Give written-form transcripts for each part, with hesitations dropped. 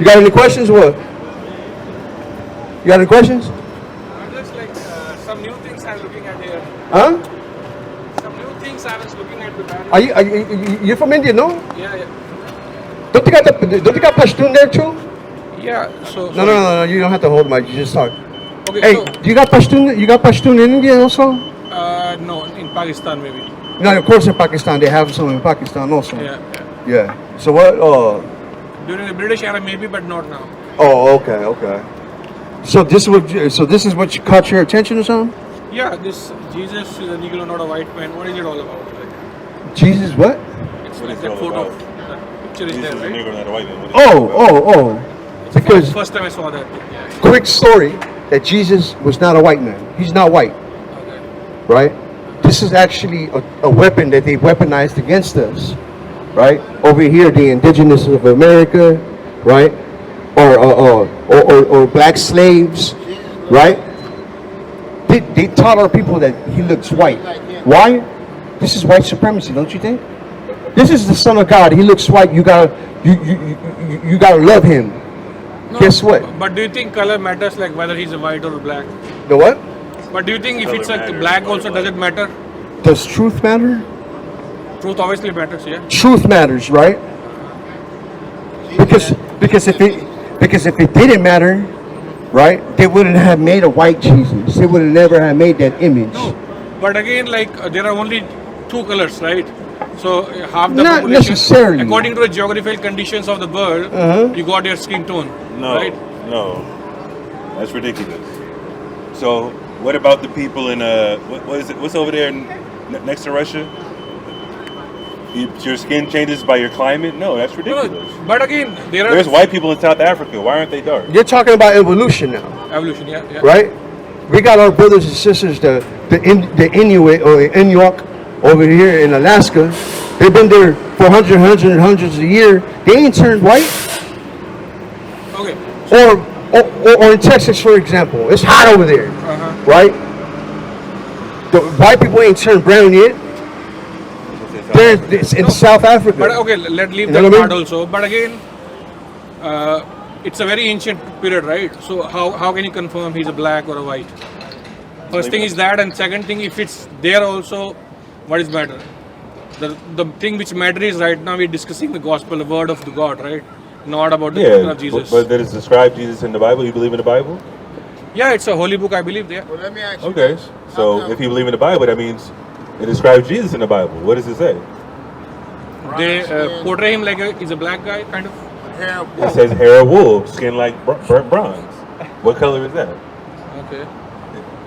You got any questions? What? You got any questions? Just like some new things I'm looking at here. Huh? Some new things I was looking at the banner. You're from India, no? Yeah, yeah. Don't you got Pashtun there too? Yeah, so... No. You don't have to hold the mic. You just talk. Okay, Hey, so... do you got Pashtun? You got Pashtun in India also? No, in Pakistan maybe. No, of course in Pakistan. They have some in Pakistan also. Yeah. Yeah. So what? During the British era maybe, but not now. Oh, okay. So this is what caught your attention or something? Yeah, this Jesus is a Negro, not a white man. What is it all about? Jesus what? It's What like is it that all photo. about? That picture is Jesus there, is a right? Negro, not a white man. What is it all about? Oh. Because First time I saw that. quick story that Jesus was not a white man. He's not white, Okay. right? This is actually a weapon that they weaponized against us, right? Over here, the indigenous of America, right? Or black slaves, right? They taught our people that he looks white. Why? This is white supremacy, don't you think? This is the Son of God. He looks white. You gotta love him. No, Guess what? But do you think color matters, like whether he's a white or a black? The what? But do you think if Color it's like matters, black white also, or does it black. matter? Does truth matter? Truth obviously matters, yeah. Truth matters, right? Because if it didn't matter, right, they wouldn't have made a white Jesus. They would have never have made that image. No, but again, like there are only two colors, right? So half the Not population, necessarily. according to the geographical conditions of the world, you got your skin tone, No, right? no, that's ridiculous. So, what about the people in what is it? What's over there next to Russia? Your skin changes by your climate? No, that's ridiculous. No, but again, There's white people in South Africa. Why aren't they dark? You're talking about evolution now, evolution, yeah. right? We got our brothers and sisters, the Inuit or Inuk over here in Alaska. They've been there for hundreds of years. They ain't turned white. Okay. Or in Texas, for example, it's hot over there, right? The white people ain't turned brown yet. They're in South Africa. But okay, let's leave You know that what I part mean? also. But again, it's a very ancient period, right? So how can you confirm he's a black or a white? First thing is that, and second thing, if it's there also, what is matter? The thing which matters is right now we're discussing the gospel, the word of the God, right? Not about the person of Jesus. but that is described Jesus in the Bible. You believe in the Bible? Yeah, it's a holy book, I believe. Yeah. Well, let me ask you Okay. this. So if you believe in the Bible, that means it describes Jesus in the Bible. What does it say? They portray him like he's a black guy, kind of. Hair of It says hair of wolf, skin like burnt bronze. What color is that? Okay.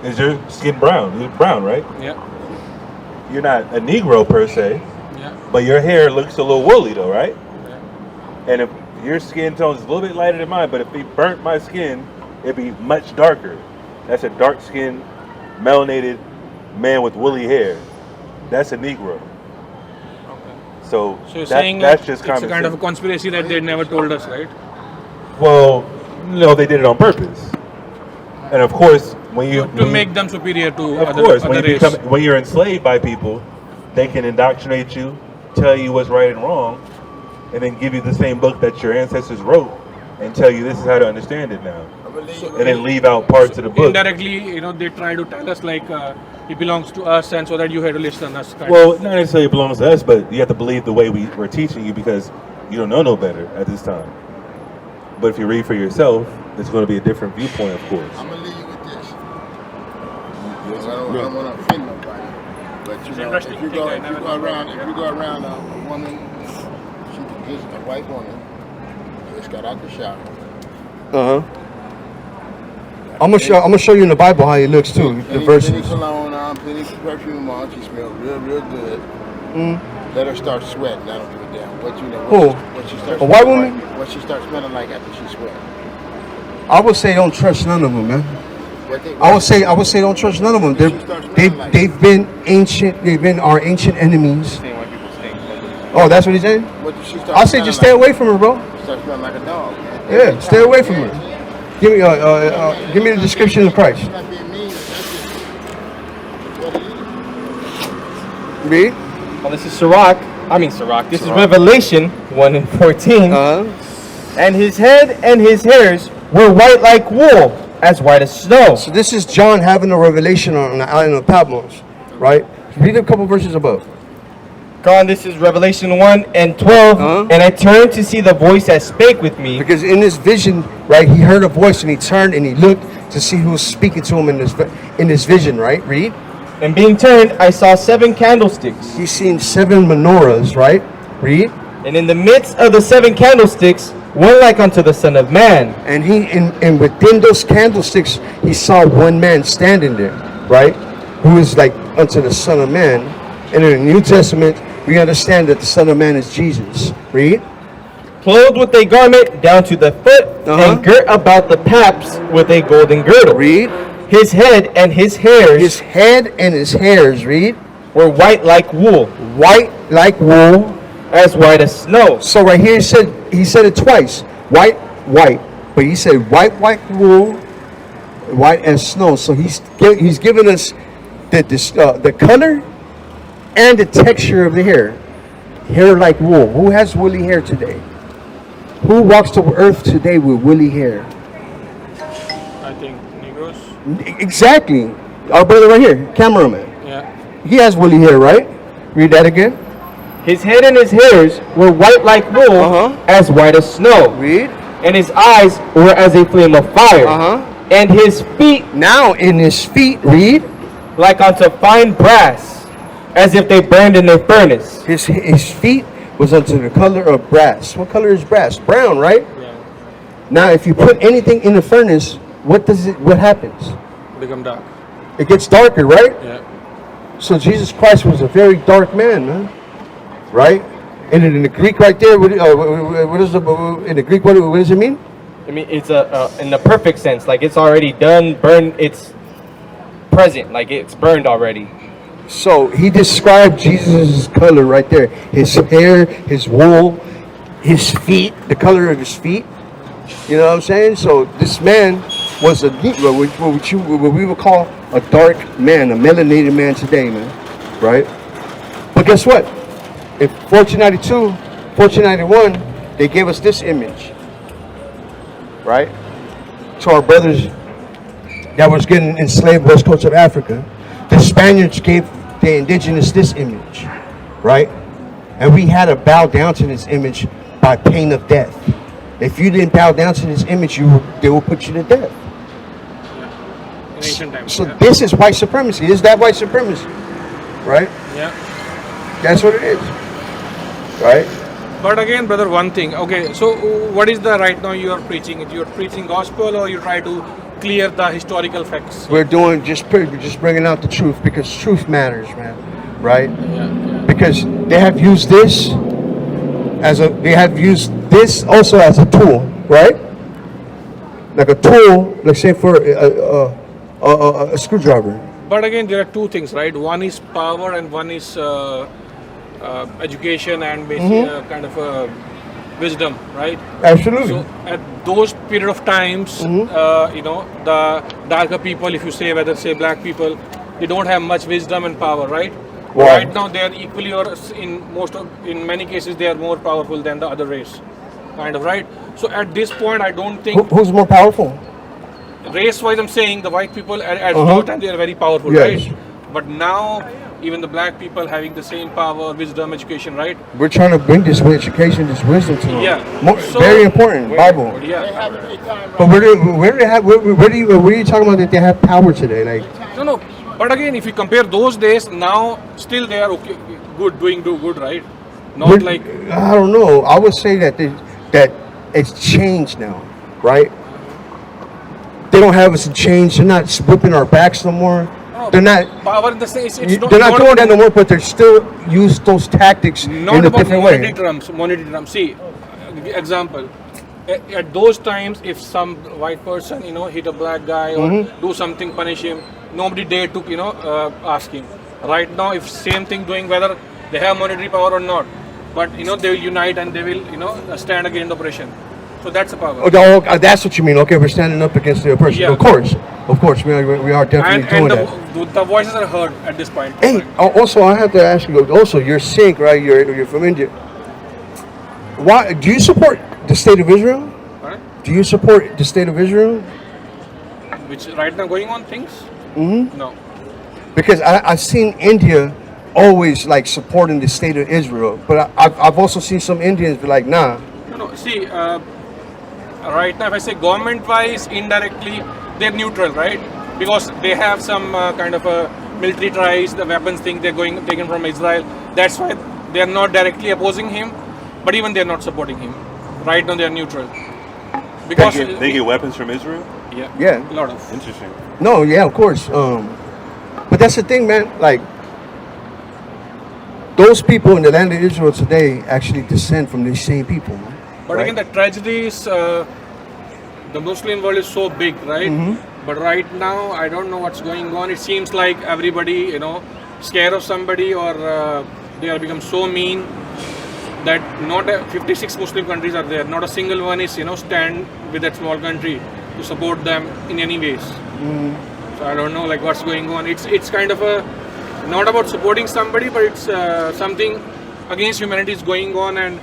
Is your skin brown? You're brown, right? Yeah. You're not a Negro per se, Yeah. but your hair looks a little woolly though, right? Yeah. And if your skin tone is a little bit lighter than mine, but if he burnt my skin, it'd be much darker. That's a dark-skinned, melanated man with woolly hair. That's a Negro. So, So you're that- saying that's like just it's a common kind of a sense. conspiracy that they never told us, right? Well, no, they did it on purpose. And of course, when you To make them superior to of other, course, other when you race. become when you're enslaved by people, they can indoctrinate you, tell you what's right and wrong, and then give you the same book that your ancestors wrote and tell you this is how to understand it now. And then leave out parts of the book. Indirectly, they try to tell us like it belongs to us, and so that you have to listen to us. Kind Well, of. not necessarily it belongs to us, but you have to believe the way we're teaching you because you don't know no better at this time. But if you read for yourself, it's going to be a different viewpoint, of course. I'm gonna leave you with this. I don't want to offend nobody, but you know, if you go around a woman, she's a white woman, just got out the shower. I'm gonna show you in the Bible how he looks too. The Plenty verses. cologne on, plenty perfume on. She smells real good. Let her start sweating. I don't give a damn what you know. Who? What she starts A white smelling woman? Like, what she starts smelling like after she sweats. I would say don't trust none of them, man. I would say don't trust none of them. They've been ancient. They've been our ancient enemies. Oh, that's what he's saying. What does she start I say just stay away from her, bro. She starts smelling like a dog. Man. Yeah, stay away from her. Give me the description of Christ. She's not being mean. That's just what it is. Read. Well, this is Sirach. This is Revelation 1 and 14. And his head and his hairs were white like wool, as white as snow. So this is John having a revelation on the island of Patmos, right? Read a couple verses above. God, this is Revelation 1 and 12. And I turned to see the voice that spake with me. Because in this vision, right, he heard a voice and he turned and he looked to see who was speaking to him in this vision, right? Read. And being turned, I saw 7 candlesticks. He's seen 7 menorahs, right? Read. And in the midst of the 7 candlesticks, one like unto the Son of Man. And and within those candlesticks, he saw one man standing there, right? Who is like unto the Son of Man. And in the New Testament, we understand that the Son of Man is Jesus. Read. Clothed with a garment down to the foot, and girt about the paps with a golden girdle. Read. His head and his hairs. His head and his hairs, read. Were white like wool. White like wool. As white as snow. So right here he said it twice. White, white. But he said white like wool, white as snow. So he's giving us the color and the texture of the hair. Hair like wool. Who has woolly hair today? Who walks the earth today with woolly hair? I think Negroes. Exactly. Our brother right here, cameraman. Yeah. He has woolly hair, right? Read that again. His head and his hairs were white like wool, as white as snow. Read. And his eyes were as a flame of fire. And his feet, now in his feet, read. Like unto fine brass, as if they burned in a furnace. His feet was unto the color of brass. What color is brass? Brown, right? Yeah. Now, if you put anything in the furnace, what happens? Become dark. It gets darker, right? Yeah. So Jesus Christ was a very dark man, right? And in the Greek, right there, what is in the Greek? What does it mean? I mean, it's in the perfect sense, like it's already done, burned. It's present, like it's burned already. So he described Jesus' color right there. His hair, his wool, his feet, the color of his feet. You know what I'm saying? So this man was a Negro, what we would call a dark man, a melanated man today, man. Right? But guess what? In 1492, 1491, they gave us this image. Right? To our brothers that was getting enslaved west coast of Africa. The Spaniards gave the indigenous this image, right? And we had to bow down to this image by pain of death. If you didn't bow down to this image, they will put you to death. In ancient times. So this is white supremacy. Is that white supremacy? Right? Yeah. That's what it is. Right? But again, brother, one thing. Okay, so what is the right now you are preaching? You're preaching gospel, or you try to clear the historical facts? We're just bringing out the truth, because truth matters, man. Right? Yeah. Because they have used this also as a tool, right? Like a tool, let's say for a screwdriver. But again, there are two things, right? One is power, and one is education and basic kind of wisdom, right? Absolutely. So at those period of times, the darker people, if you say whether say black people, they don't have much wisdom and power, right? Wow. Right now they are equally, or in many cases they are more powerful than the other race, kind of, right? So at this point, I don't think Who's more powerful? race-wise, I'm saying the white people at no time they are very powerful, Yes. right? But now even the black people having the same power, wisdom, education, right? We're trying to bring this education, this wisdom to them. Yeah. So- very important, Bible. They Yeah. have a great time But where are you talking about that they have power today? Like, No. But again, if you compare those days, now still they are okay, do good, right? Not we're- like I don't know. I would say that that it's changed now, right? They don't have us in change. They're not whipping our backs no more. They're not. power in the sense. They're not doing that no more, but they still use those tactics Not in a about different monetary way. terms. Monetary terms. See, example. At those times, if some white person, hit a black guy or do something, punish him, nobody dared to, ask him. Right now, if same thing doing, whether they have monetary power or not, but they will unite and they will, stand against the oppression. So that's a power. Oh, that's what you mean. Okay, we're standing up against the oppression. Yeah. Of course, we are definitely doing that. The voices are heard at this point. Hey, also, I have to ask you. Also, you're Sikh, right? You're from India. Why do you support the state of Israel? Alright? Do you support the state of Israel? Which right now going on things? Mm-hmm. No. Because I've seen India always like supporting the state of Israel, but I've also seen some Indians be like, nah. No. See, right now, if I say government-wise, indirectly, they're neutral, right? Because they have some kind of a military ties, the weapons thing they're taken from Israel. That's why they're not directly opposing him, but even they're not supporting him. Right now, they're neutral. Because They get weapons from Israel? Yeah. a lot of. Interesting. No, yeah, of course. But that's the thing, man. Like, those people in the land of Israel today actually descend from these same people. Man. But Right? again, the tragedy is the Muslim world is so big, right? But right now, I don't know what's going on. It seems like everybody, scared of somebody, or they have become so mean that 56 Muslim countries are there. Not a single one is, stand with that small country to support them in any ways. So I don't know, like what's going on. It's kind of not about supporting somebody, but it's something against humanity is going on, and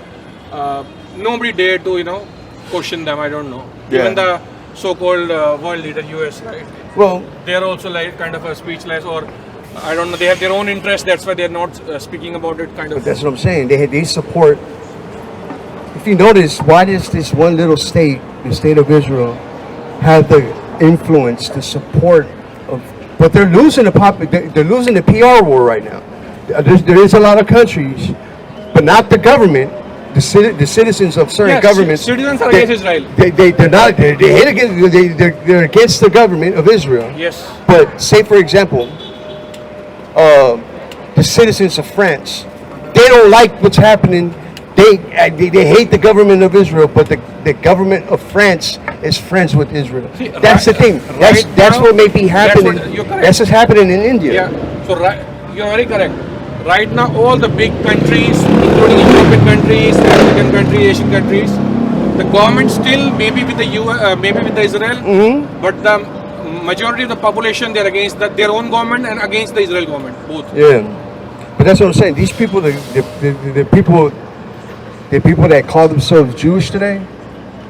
nobody dare to question them. I don't know. Yeah. Even the so-called world leader, US, right? Well, They're also like kind of a speechless, or I don't know. They have their own interest. That's why they're not speaking about it. Kind of. that's what I'm saying. They support. If you notice, why does this one little state, the state of Israel, have the influence, the support of? But they're losing they're losing the PR war right now. There is a lot of countries, but not the government. The citizens of certain Yes, governments. citizens are against Israel. They're not. They hate against. They're against the government of Israel. Yes. But say, for example, the citizens of France, they don't like what's happening. They hate the government of Israel, but the government of France is friends with Israel. See, That's the thing. That's now, what may be happening. you're correct. That's what's happening in India. Yeah. So you're very correct. Right now, all the big countries, including European countries, African countries, Asian countries, the government still maybe with the maybe with the Israel, but the majority of the population, they're against their own government and against the Israel government, both. Yeah, but that's what I'm saying. These people, the people that call themselves Jewish today,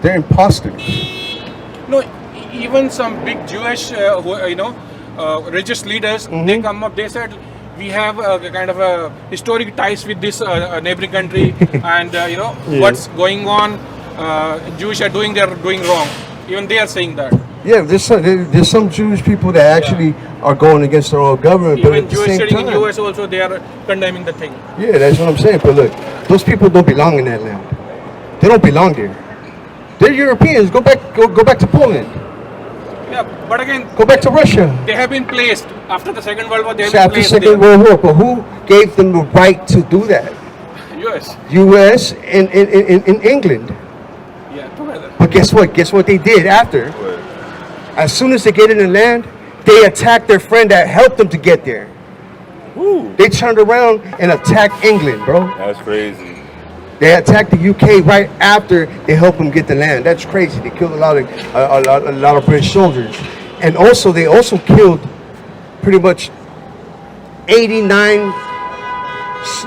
they're imposters. No, even some big Jewish, religious leaders, they come up. They said we have a kind of a historic ties with this neighboring country, and what's going on. Jewish are they're doing wrong. Even they are saying that. Yeah, there's some Jewish people that actually are going against their own government, but Even at the Jewish same sitting in time, US also, they are condemning the thing. yeah, that's what I'm saying. But look, those people don't belong in that land. They don't belong there. They're Europeans. Go back to Poland. Yeah, but again, Go back to Russia. they have been placed after the Second World War. They have So been after placed Second there. World War, but who gave them the right to do that? US. U.S. and in England. Yeah, together. But guess what? Guess what they did after? As soon as they get in the land, they attacked their friend that helped them to get there. Woo. They turned around and attacked England, bro. That's crazy. They attacked the UK right after they helped them get the land. That's crazy. They killed a lot of British soldiers, and also they killed pretty much 89.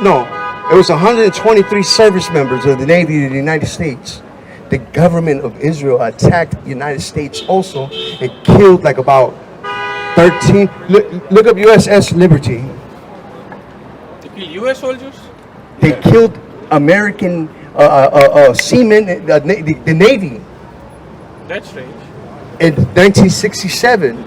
No, it was 123 service members of the Navy of the United States. The government of Israel attacked the United States also and killed like about 13. Look up USS Liberty. They kill US soldiers? They killed American seamen, the Navy, That's strange. in 1967,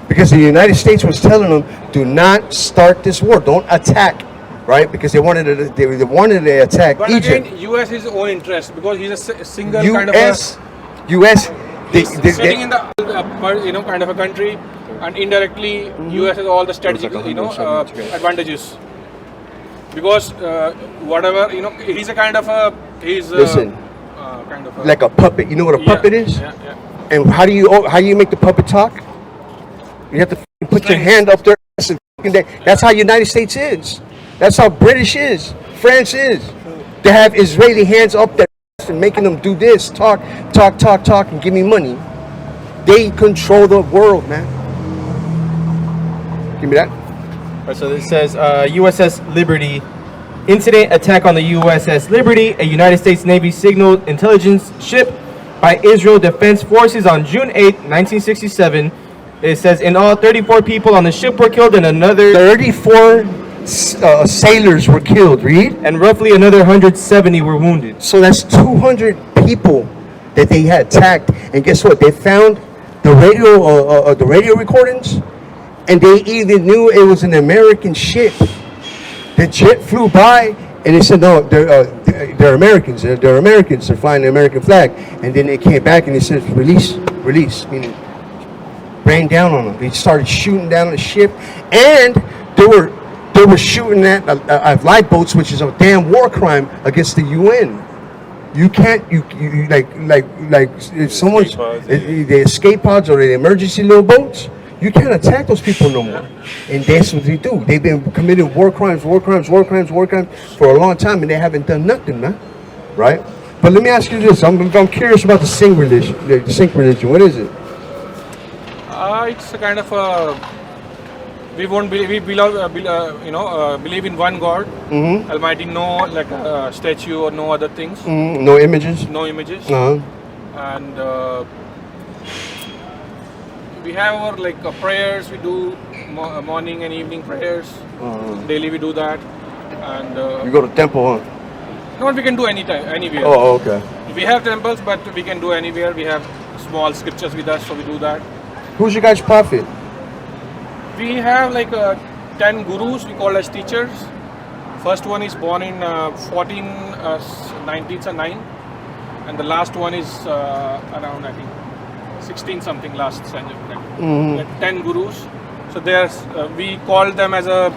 because the United States was telling them, "Do not start this war. Don't attack." Right? Because they wanted to attack But Egypt. again, US is his own interest because he's a single kind of a... US, sitting in the kind of a country, and indirectly US has all the strategic advantages, because whatever he's a kind of a Listen. kind of a, like a puppet. You know what a yeah, puppet is? yeah. And how do you make the puppet talk? You have to put your hand up their ass and that's how United States is. That's how British is. France is. They have Israeli hands up their ass and making them do this, talk, and give me money. They control the world, man. Give me that. Right, so it says USS Liberty incident attack on the USS Liberty, a United States Navy signal intelligence ship, by Israel Defense Forces on June 8, 1967. It says in all 34 people on the ship were killed and another 34 sailors were killed, read. and roughly another 170 were wounded. So that's 200 people that they had attacked. And guess what? They found the radio recordings, and they even knew it was an American ship. The jet flew by, and they said, no, they're Americans. They're Americans. They're flying the American flag. And then they came back and they said, release, meaning rain down on them. They started shooting down the ship, and they were shooting at lifeboats, which is a damn war crime against the UN. You can't, you like if someone's the escape pods or the emergency little boats, you can't attack those people no more. And that's what they do. They've been committing war crimes for a long time, and they haven't done nothing, man. Right? But let me ask you this: I'm curious about the Sikh religion. The Sikh religion, what is it? It's a kind of a. We won't believe. We believe in one God, Almighty. No like statue or no other things. No images. No images. And we have our prayers. We do morning and evening prayers. Daily we do that. And you go to temple, huh? no, we can do anytime, anywhere. Oh, okay. We have temples, but we can do anywhere. We have small scriptures with us, so we do that. Who's your guys' prophet? We have 10 gurus we call as teachers. First one is born in 1909, and the last one is around I think 16 something last century. 10 gurus. So there's we call them as a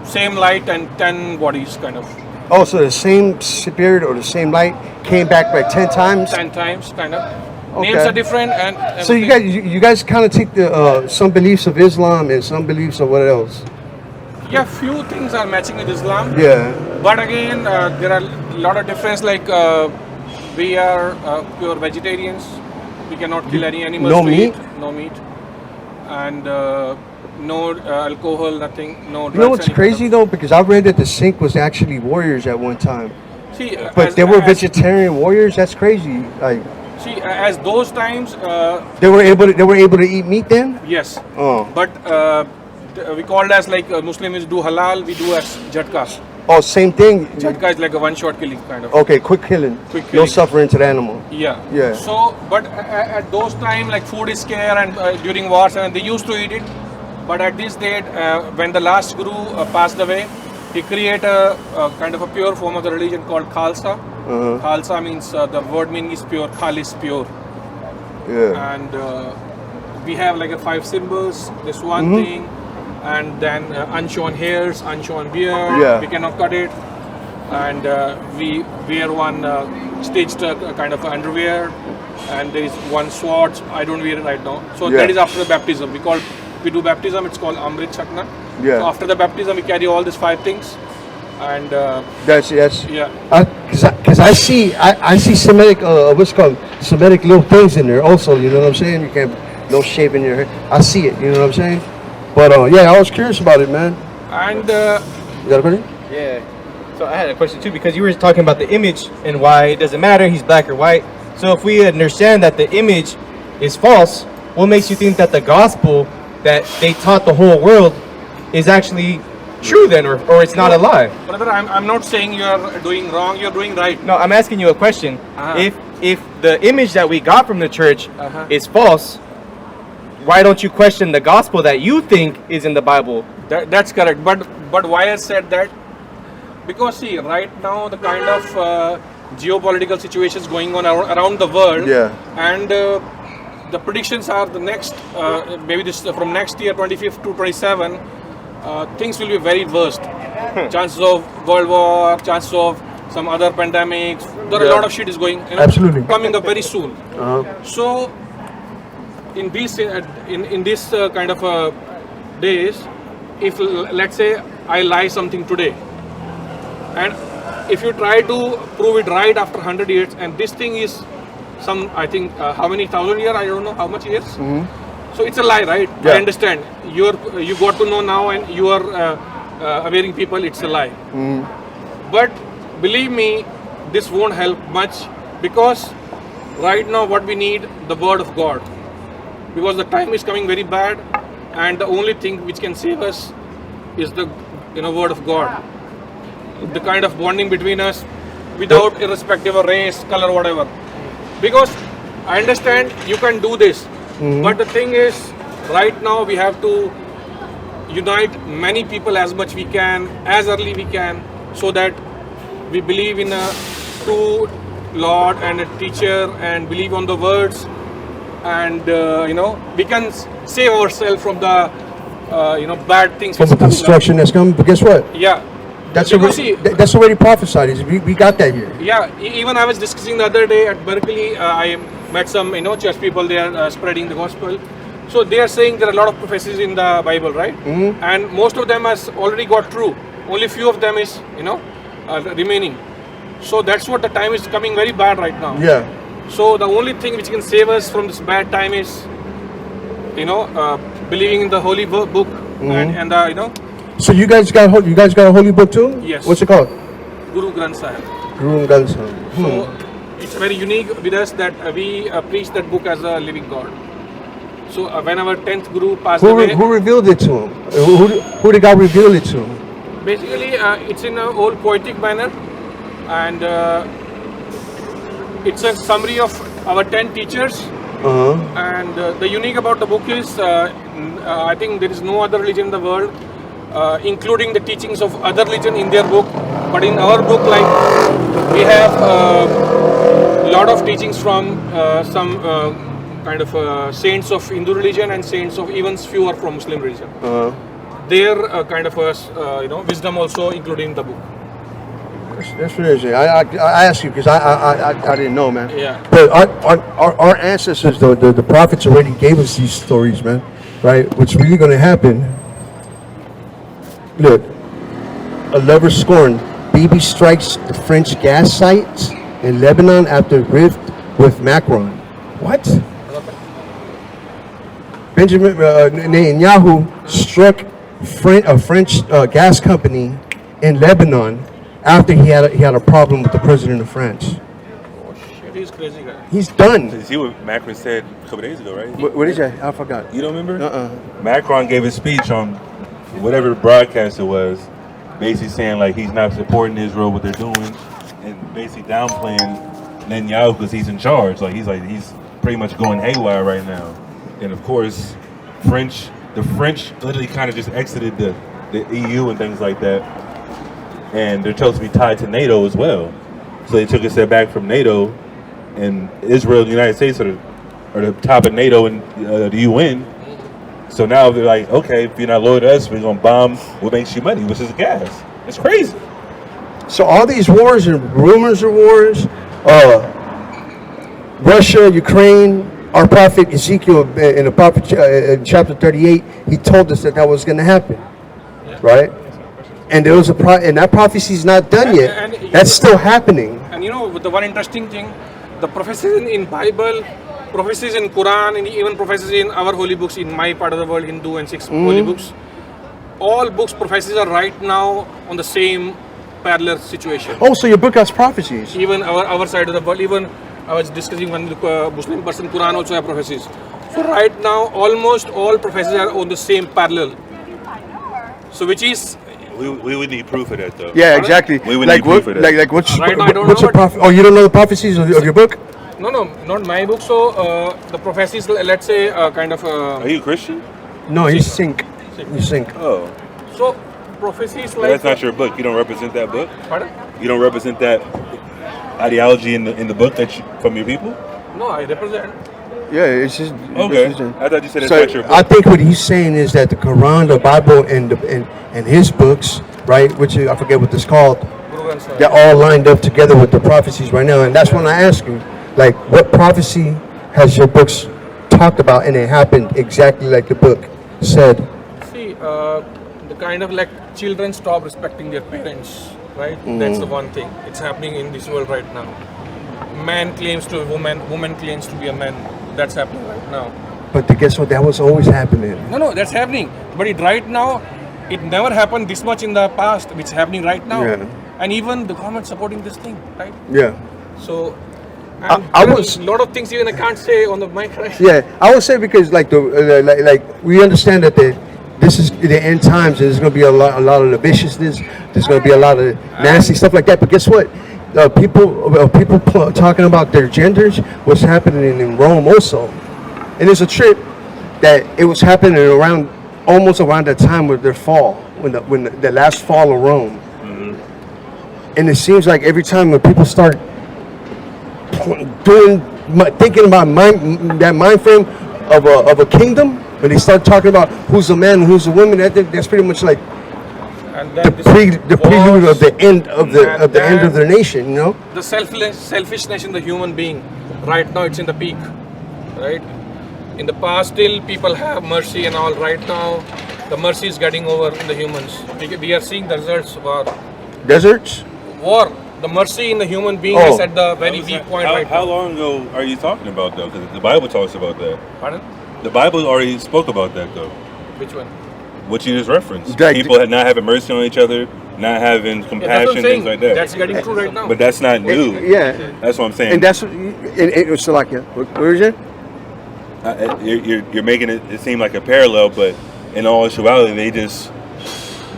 same light and 10 bodies kind of. Oh, so the same spirit or the same light came back 10 times? 10 times kind of. Okay. Names are different and so you guys kind of take the some beliefs of Islam and some beliefs of what else? yeah, few things are matching with Islam. Yeah. But again, there are a lot of difference. We are pure vegetarians. We cannot kill any animals. No to meat? eat. No meat. And no alcohol, nothing. No drugs. You know what's crazy though? Because I read that the Sikh was actually warriors at one time. See, But they were vegetarian warriors. That's crazy. See, as those times. They were able to eat meat then. Yes. Oh. But we called as Muslims do halal. We do as jhatka. Oh, same thing. Jhatka is like a one-shot killing kind of. Okay, quick killing. Quick No killing. suffering to the animal. Yeah. Yeah. So, but at those time, food is scarce, and during wars, and they used to eat it. But at this date, when the last guru passed away, he created a kind of a pure form of the religion called Khalsa. Khalsa means the word meaning is pure. Khalis, pure. Yeah. And we have 5 symbols. This one thing, and then unshorn hairs, unshorn beard. Yeah. We cannot cut it. And we wear one stitched kind of underwear, and there is one sword. I don't wear it right now. So Yeah. that is after the baptism. We do baptism. It's called Amrit Chakna. Yeah. So after the baptism, we carry all these 5 things, and That's yeah. Because I see Semitic what's it called Semitic little things in there also. You know what I'm saying? You can't no shaving your hair. I see it. You know what I'm saying? But yeah, I was curious about it, man. And You got a question? Yeah. So I had a question too, because you were talking about the image and why it doesn't matter he's black or white. So if we understand that the image is false, what makes you think that the gospel that they taught the whole world is actually true then, or it's not a lie? brother, I'm not saying you are doing wrong. You're doing right. No, I'm asking you a question. Uh-huh. If the image that we got from the church Uh-huh. is false, why don't you question the gospel that you think is in the Bible? That's correct. But why I said that? Because see, right now the kind of geopolitical situations going on around the world. Yeah. And the predictions are the next, maybe this from next year, 25th to 27, things will be very worst. Chances of world war, chances of some other pandemics. There are a lot of shit is going. Absolutely. Coming up very soon. Uh-huh. So, in this kind of days, if let's say I lie something today, and if you try to prove it right after 100 years, and this thing is I think how many thousand years, I don't know how much years. So it's a lie, right? Yeah. I understand. You got to know now, and you are awareing people it's a lie. But believe me, this won't help much, because right now what we need, the word of God, because the time is coming very bad, and the only thing which can save us is the word of God, the kind of bonding between us, without irrespective of race, color, whatever. Because I understand you can do this, but the thing is, right now we have to unite many people as much we can, as early we can, so that we believe in a true Lord and a teacher, and believe on the words, and we can save ourselves from the bad things. From the destruction that's coming. But guess what? Yeah. That's Because see, that's already prophesied. We got that here. yeah, even I was discussing the other day at Berkeley. I met some church people. They are spreading the gospel. So they are saying there are a lot of prophecies in the Bible, right? And most of them has already got true. Only few of them is remaining. So that's what the time is coming very bad right now. Yeah. So the only thing which can save us from this bad time is believing in the holy book and So you guys got a holy book too? Yes. What's it called? Guru Granth Sahib. Guru Granth Sahib. So it's very unique with us that we preach that book as a living God. So when our 10th Guru passed away, Who revealed it to him? Who did God reveal it to? basically it's in an old poetic manner, and it's a summary of our 10 teachers. And the unique about the book is I think there is no other religion in the world including the teachings of other religion in their book, but in our book, like, we have a lot of teachings from some kind of saints of Hindu religion and saints of even fewer from Muslim religion. Their kind of wisdom also included in the book. That's what it is. I asked you because I didn't know, man. Yeah. But our ancestors, the prophets already gave us these stories, man. Right? What's really going to happen? Look, a lover scorned. Bibi strikes the French gas sites in Lebanon after rift with Macron. What? Benjamin Netanyahu struck a French gas company in Lebanon after he had a problem with the president of France. Oh shit, he's crazy guy. He's done. You see what Macron said a couple days ago, right? What is that? I forgot. You don't remember? Macron gave a speech on whatever broadcast it was, basically saying like he's not supporting Israel, what they're doing, and basically downplaying Netanyahu because he's in charge. He's pretty much going haywire right now. And of course, the French literally kind of just exited the EU and things like that. And they're supposed to be tied to NATO as well. So they took a step back from NATO, and Israel and the United States are the top of NATO and the UN. So now they're like, okay, if you're not loyal to us, we're going to bomb what makes you money, which is gas. It's crazy. So all these wars and rumors of wars, Russia, Ukraine, our prophet Ezekiel in the prophet in chapter 38, he told us that was going to happen, right? And there was and that prophecy is not done yet. And that's still happening. And the one interesting thing, the prophecies in Bible, prophecies in Quran, and even prophecies in our holy books in my part of the world, Hindu and Sikh holy books, all books prophecies are right now on the same parallel situation. Oh, so your book has prophecies. Even our side of the world, even I was discussing one Muslim person, Quran also have prophecies. So right now, almost all prophecies are on the same parallel. So which is... We would need proof of that, though. Yeah, exactly. We would need proof of that. Like what's right now, I don't what's know, a prophet? Oh, you don't know the prophecies of your book? No, not my book. So the prophecies, let's say, kind of... Are you a Christian? No, he's Sikh. He's Sikh. Oh. So prophecies But like... that's not your book. You don't represent that book? Pardon? You don't represent that ideology in the book from your people? No, I represent. Yeah, it's just Okay. I thought you said it's So not your book. I think what he's saying is that the Quran, the Bible, and his books, right, which I forget what it's called, they're all lined up together with the prophecies right now. And that's when I ask you, like, what prophecy has your books talked about and it happened exactly like the book said? See, the kind of like children stop respecting their parents, right? That's the one thing. It's happening in this world right now. Man claims to be a woman claims to be a man. That's happening right now. But guess what? That was always happening. No, that's happening. But right now, it never happened this much in the past, which is happening right now. Yeah. and even the government supporting this thing, right? Yeah. So, I there are was- a lot of things even I can't say on the mic, right? Yeah, I would say because like like we understand that this is the end times, and there's going to be a lot of viciousness. There's going to be a lot of nasty stuff like that. But guess what? People talking about their genders was happening in Rome also, and there's a trip that it was happening almost around the time of their fall, when the last fall of Rome. And it seems like every time when people start thinking about that mind frame of a kingdom, when they start talking about who's the man and who's the woman, that's pretty much like And the then this prelude of the end of the and end of then their nation. You know. the selfishness in the human being. Right now, it's in the peak, right? In the past, still people have mercy and all. Right now, the mercy is getting over in the humans. We are seeing the results of our Deserts. war. The mercy in the human being Oh. is at the very weak point right How now. long ago are you talking about though? Because the Bible talks about that. Pardon? The Bible already spoke about that though. Which one? What you just referenced. Like- People had not having mercy on each other, not having Yeah, that's what compassion, I'm saying. things like that. That's getting true right now. But that's not new. Yeah. That's what I'm saying. And that's it was like what is it? You're making it seem like a parallel, but in all actuality, they just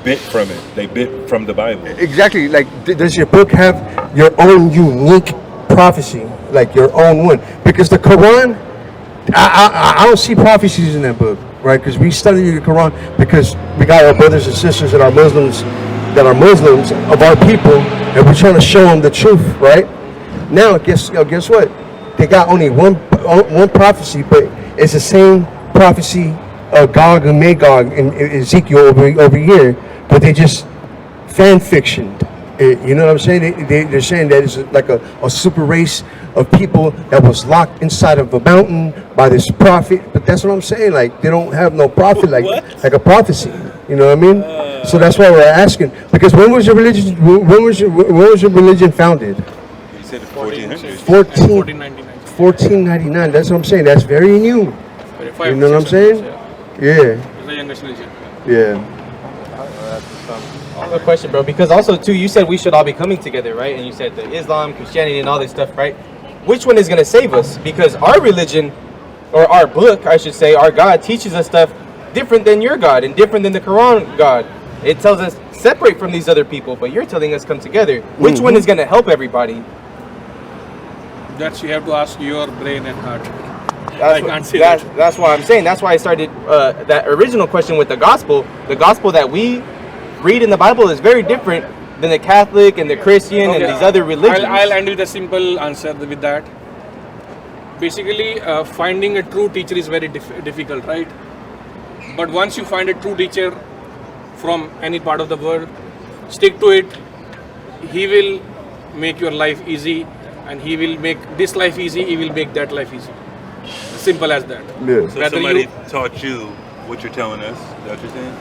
bit from it. They bit from the Bible. Exactly. Like, does your book have your own unique prophecy, like your own one? Because the Quran, I don't see prophecies in that book, right? Because we study the Quran because we got our brothers and sisters that are Muslims of our people, and we're trying to show them the truth, right? Now, guess what? They got only one prophecy, but it's the same prophecy of Gog and Magog in Ezekiel over here, but they just fan fictioned. You know what I'm saying? They're saying that it's like a super race of people that was locked inside of a mountain by this prophet. But that's what I'm saying. Like, they don't have no prophet like a prophecy. You know what I mean? So that's why we're asking. Because when was your religion? When was your religion founded? You said the 1400s. 1499. 1499. That's what I'm saying. That's very new. You know what I'm saying? Yeah. It's the youngest religion. Yeah. Another question, bro, because also too, you said we should all be coming together, right? And you said the Islam, Christianity, and all this stuff, right? Which one is going to save us? Because our religion, or our book, I should say, our God teaches us stuff different than your God and different than the Quran God. It tells us separate from these other people, but you're telling us come together. Which one is going to help everybody? That's you have to ask your brain and heart. I can't say That's why I'm saying. That's why I started that original question with the gospel. The gospel that we read in the Bible is very different than the Catholic and the Christian and these other religions. I'll end with a simple answer with that. Basically, finding a true teacher is very difficult, right? But once you find a true teacher from any part of the world, stick to it. He will make your life easy, and he will make this life easy. He will make that life easy. Simple as that. Yeah. So Rather somebody you- taught you what you're telling us. Is that what you're saying?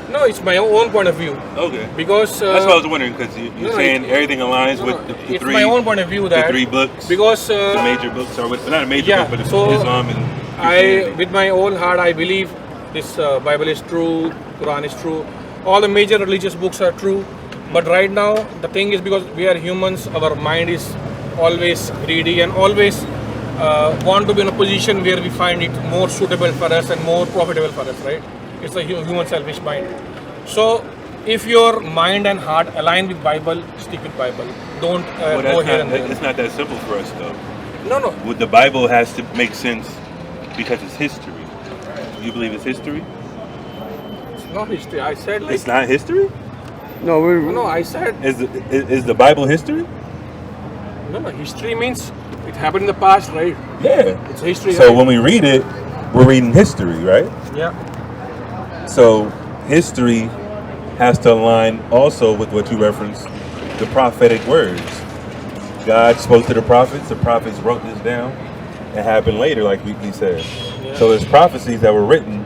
No, it's my own point of view. Okay. Because That's what I was wondering, because you're no, saying everything aligns no, with no, the it's three. my own point of view the that three books. because the major books are with, not a major yeah, book, but it's so Islam and I, Christianity. with my whole heart, I believe this Bible is true, Quran is true, all the major religious books are true. But right now, the thing is, because we are humans, our mind is always greedy and always want to be in a position where we find it more suitable for us and more profitable for us, right? It's a human selfish mind. So, if your mind and heart align with Bible, stick with Bible. Don't Well, go that's here not, and there. it's not that simple for us, though. No. Well, the Bible has to make sense because it's history. You believe it's history? It's not history. I said like It's not history? No, no. I said Is the Bible history? no. History means it happened in the past, right? Yeah. It's history. So right? when we read it, we're reading history, right? Yeah. So history has to align also with what you referenced, the prophetic words. God spoke to the prophets wrote this down. It happened later, like he said. Yeah. So there's prophecies that were written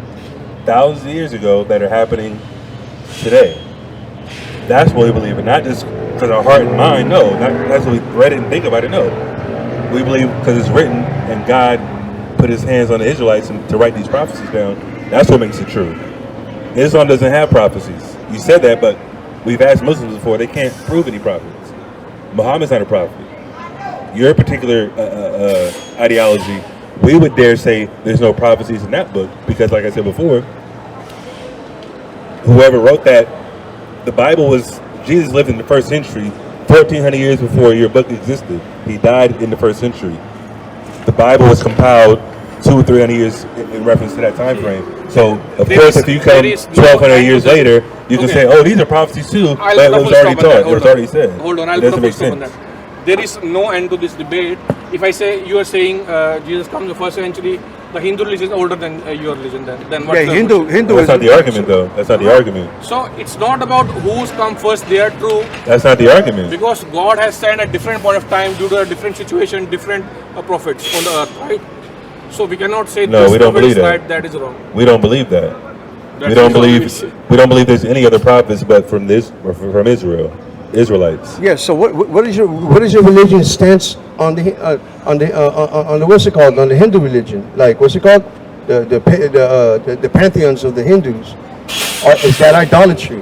thousands of years ago that are happening today. That's what we believe in, not just because our heart and mind, no. That's what we read it and think about it, no. We believe because it's written and God put his hands on the Israelites to write these prophecies down. That's what makes it true. Islam doesn't have prophecies. You said that, but we've asked Muslims before, they can't prove any prophets. Muhammad's not a prophet. Your particular ideology, we would dare say there's no prophecies in that book because, like I said before, whoever wrote that, the Bible was, Jesus lived in the first century, 1,400 years before your book existed. He died in the first century. The Bible was compiled 200 or 300 years in reference to that time frame. So, of course, if you come 1,200 years later, you can say, oh, these are prophecies too, but it was already taught, it was already said. Hold on, It I'll doesn't make propose on sense. that. There is no end to this debate. If I say you are saying Jesus comes in the first century, the Hindu religion is older than your religion, then what's Yeah, the Hindu That's not the argument, though. That's not the argument. So it's not about who's come first, they are true, That's not the argument. because God has sent at different point of time due to a different situation, different prophets on the earth, right? So we cannot say No, this we don't prophet believe is that. right, that is wrong. We don't believe that. That's We don't what we believe say. there's any other prophets but from this or from Israel, Israelites. Yeah. So what is your religion's stance on the what's it called, on the Hindu religion? Like, what's it called? The pantheons of the Hindus. Is that idolatry?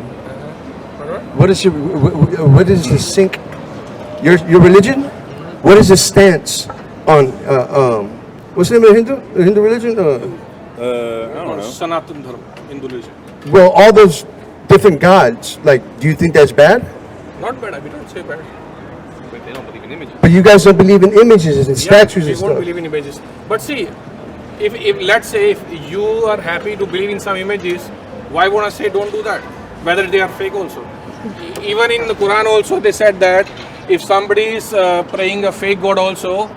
What is the sync? Your religion? What is the stance on what's the name of the Hindu religion? I don't know. Sanatan Dharma, Hindu religion. Well, all those different gods. Like, do you think that's bad? Not bad, we don't say bad. But they don't believe in images. But you guys don't believe in images and statues we and won't stuff. believe in images. But see, if let's say if you are happy to believe in some images, why won't I say don't do that? Whether they are fake also. Even in the Quran also they said that if somebody is praying a fake god also,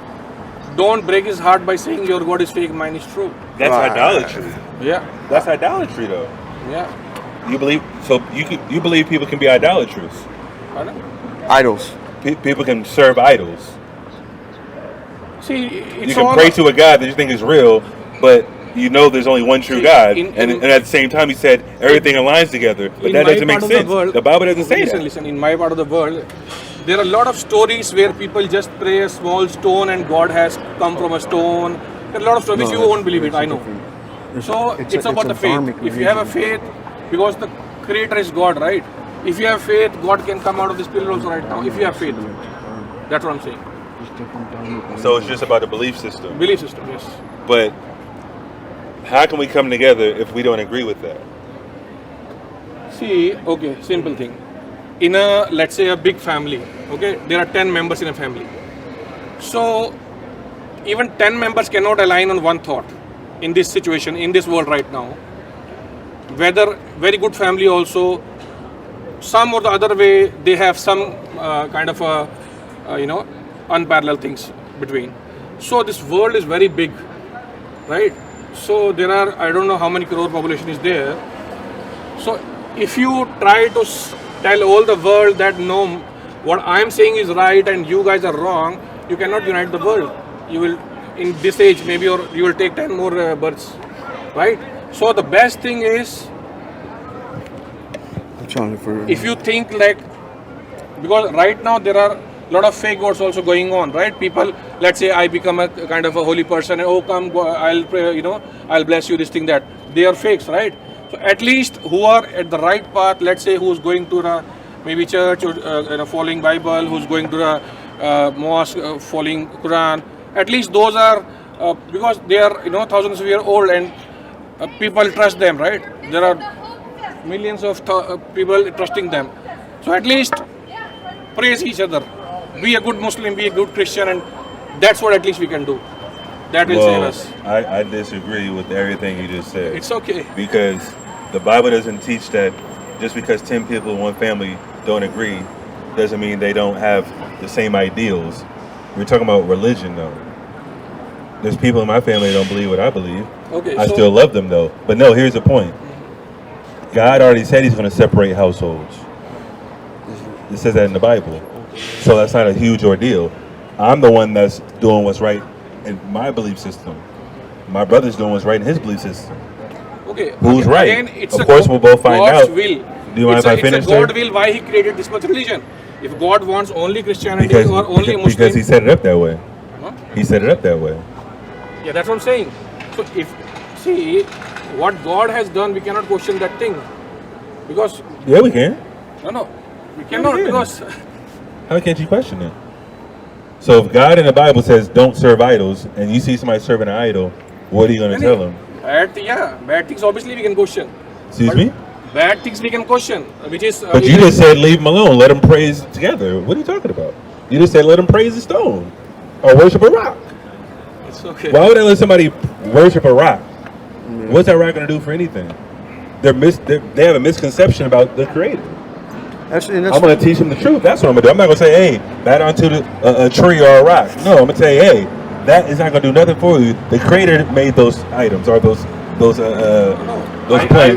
don't break his heart by saying your god is fake, mine is true. That's Right. idolatry. Yeah, That's idolatry, though. yeah. You believe you believe people can be idolatrous. I know. Idols. People can serve idols. See, You it's can all pray to a God that you think is real, but you know there's only one true See, God. in- And at the same time, he said everything aligns together. But in that my doesn't make part of sense. the world- The Bible doesn't say listen, that. Listen, in my part of the world, there are a lot of stories where people just pray a small stone and God has come from a stone. There are a lot of stories which you won't believe it, I know. So it's about the faith. If you have a faith, because the Creator is God, right? If you have faith, God can come out of this pillar also right now. If you have faith, that's what I'm saying. So it's just about the belief system. Belief system, yes. But how can we come together if we don't agree with that? See, okay, simple thing. In a, let's say, a big family, okay, there are 10 members in a family. So even 10 members cannot align on one thought in this situation, in this world right now. Whether very good family also, some or the other way, they have some kind of a, unparalleled things between. So this world is very big, right? So there are, I don't know how many crore population is there. So if you try to tell all the world that no, what I'm saying is right and you guys are wrong, you cannot unite the world. You will, in this age, maybe, or you will take 10 more births, right? So the best thing is, if you think like, because right now there are a lot of fake gods also going on, right? People, let's say I become a kind of a holy person, and oh come, go, I'll pray, I'll bless you, this thing, that. They are fakes, right? So at least who are at the right path, let's say who's going to the maybe church or following Bible, who's going to the mosque, following Quran, at least those are, because they are thousands of years old and people trust them, right? There are millions of people trusting them. So at least praise each other. Be a good Muslim, be a good Christian, and that's what at least we can do. That will save us. I disagree with everything you just said. It's okay. Because the Bible doesn't teach that just because 10 people in one family don't agree doesn't mean they don't have the same ideals. We're talking about religion, though. There's people in my family that don't believe what I believe. Okay, I so- still love them, though. But no, here's the point. God already said he's going to separate households. It says that in the Bible. So that's not a huge ordeal. I'm the one that's doing what's right in my belief system. My brother's doing what's right in his belief system. Okay. Who's right? Again, it's Of a course, we'll both find God's out. will. Do you mind if I finish, It's a God sir? will why he created this much religion. If God wants only Christianity Because, or only because Muslim, he set it up that way. Huh? He set it up that way. Yeah, that's what I'm saying. So if, see, what God has done, we cannot question that thing. Because, Yeah, we can. No, we cannot Yeah. because How can't you question it? So if God in the Bible says don't serve idols, and you see somebody serving an idol, what are you going to tell them? bad things obviously we can question. Excuse But me? Bad things we can question, which is. But you just said leave them alone, let them praise together. What are you talking about? You just said let them praise a stone or worship a rock. It's okay. Why would I let somebody worship a rock? What's that rock going to do for anything? They have a misconception about the Creator. I'm going to teach them the truth. That's what I'm going to do. I'm not going to say, hey, bow down to a tree or a rock. No, I'm going to say, hey, that is not going to do nothing for you. The Creator made those items or those plants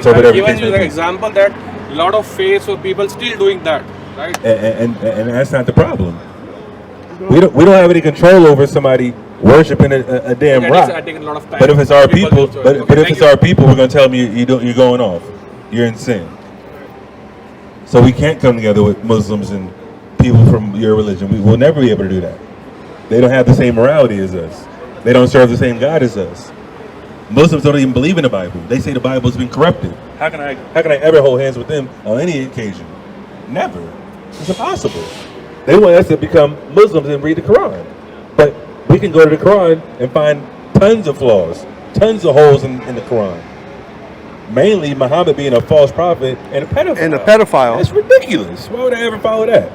or whatever. I've given you the example that a lot of faiths or people still doing that, right? And that's not the problem. We don't have any control over somebody worshiping a damn That rock. is taking a lot of time. But if it's our People people, do so. but Okay, if thank it's you. our people, we're going to tell them you're going off. You're in sin. So we can't come together with Muslims and people from your religion. We will never be able to do that. They don't have the same morality as us. They don't serve the same God as us. Muslims don't even believe in the Bible. They say the Bible's been corrupted. How can I ever hold hands with them on any occasion? Never. It's impossible. They want us to become Muslims and read the Quran. But we can go to the Quran and find tons of flaws, tons of holes in the Quran. Mainly Muhammad being a false prophet and a pedophile. And a pedophile. That's ridiculous. Why would I ever follow that?